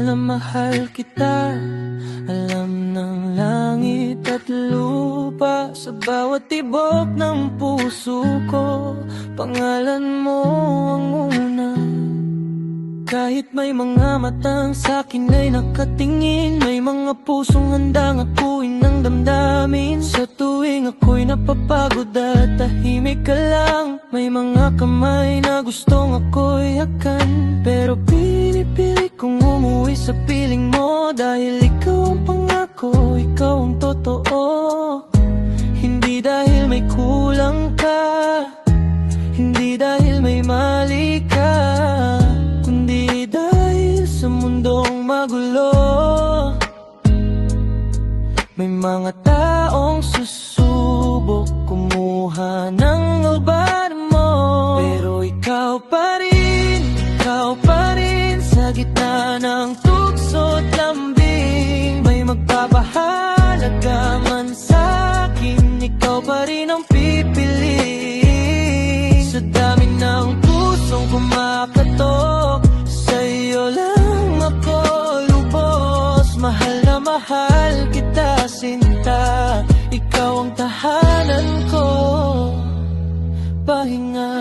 na mahal kita. Alam ng langit at lupa, sa bawat tibok ng puso ko, pangalan mo ang una. Kahit may mga matang sa'kin ay nakatingin, may mga pusong handang akuin ng damdamin. Sa tuwing ako'y napapagod at tahimik ka lang, may mga kamay na gustong ako'y hakan. Pero pinipili kong umuwi sa piling mo, dahil ikaw ang pangako, ikaw ang totoo. Hindi dahil may kulang ka, hindi dahil may mali ka, kundi dahil sa mundong magulo. May mga taong susubok kumuha ng uban mo, pero ikaw pa rin sa gitna ng tukso at lambing. May magpapahalaga man sa'kin, ikaw pa rin ang pipili. Sa dami ng pusong kumakatok, sa'yo lang ako lubos. Mahal na mahal kita, sinta, ikaw ang tahanan ko, pahinga.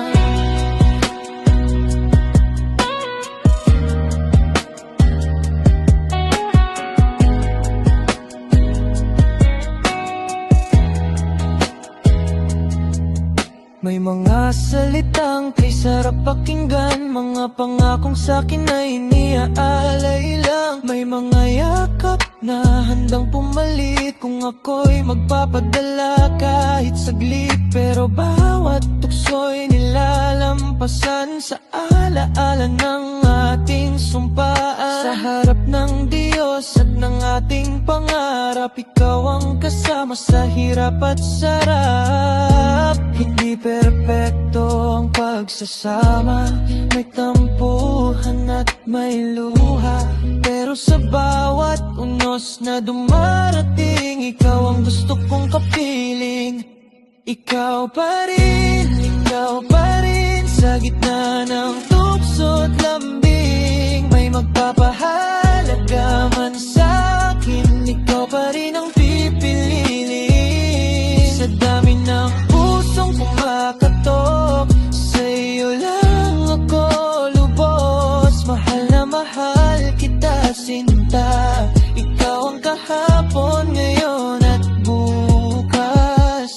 May mga salitang kay sarap pakinggan, mga pangakong sa'kin ay iniaalay lang. May mga yakap na handang pumalit kung ako'y magpapadala kahit saglit. Pero bawat tukso'y nilalampasan sa alaala ng ating sumpaan. Sa harap ng Diyos at ng ating pangarap, ikaw ang kasama sa hirap at sarap. Hindi perpekto ang pagsasama, may tampuhan at may luha, pero sa bawat unos na dumarating, ikaw ang gusto kong kapiling. Ikaw pa rin sa gitna ng tukso at lambing. May magpapahalaga man sa'kin, ikaw pa rin ang pipili. Sa dami ng pusong kumakatok, sa'yo lang ako lubos. Mahal na mahal kita, sinta, ikaw ang kahapon, ngayon at bukas.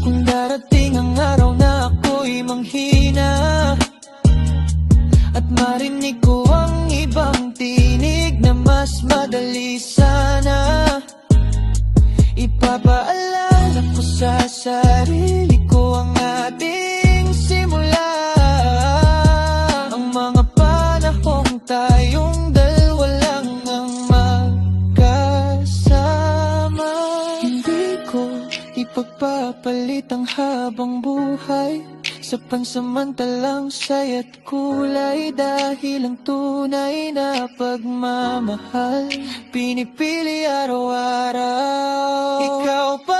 Kung darating ang araw na ako'y manghina at marinig ko ang ibang tinig, na mas madali sana ipapaalala ko sa sarili ko ang ating simula. Ang mga panahong tayong dalawa lang ang magkasama. Hindi ko ipagpapalit ang habang buhay sa pansamantalang saya't kulay, dahil ang tunay na pagmamahal pinipili araw-araw. Ikaw pa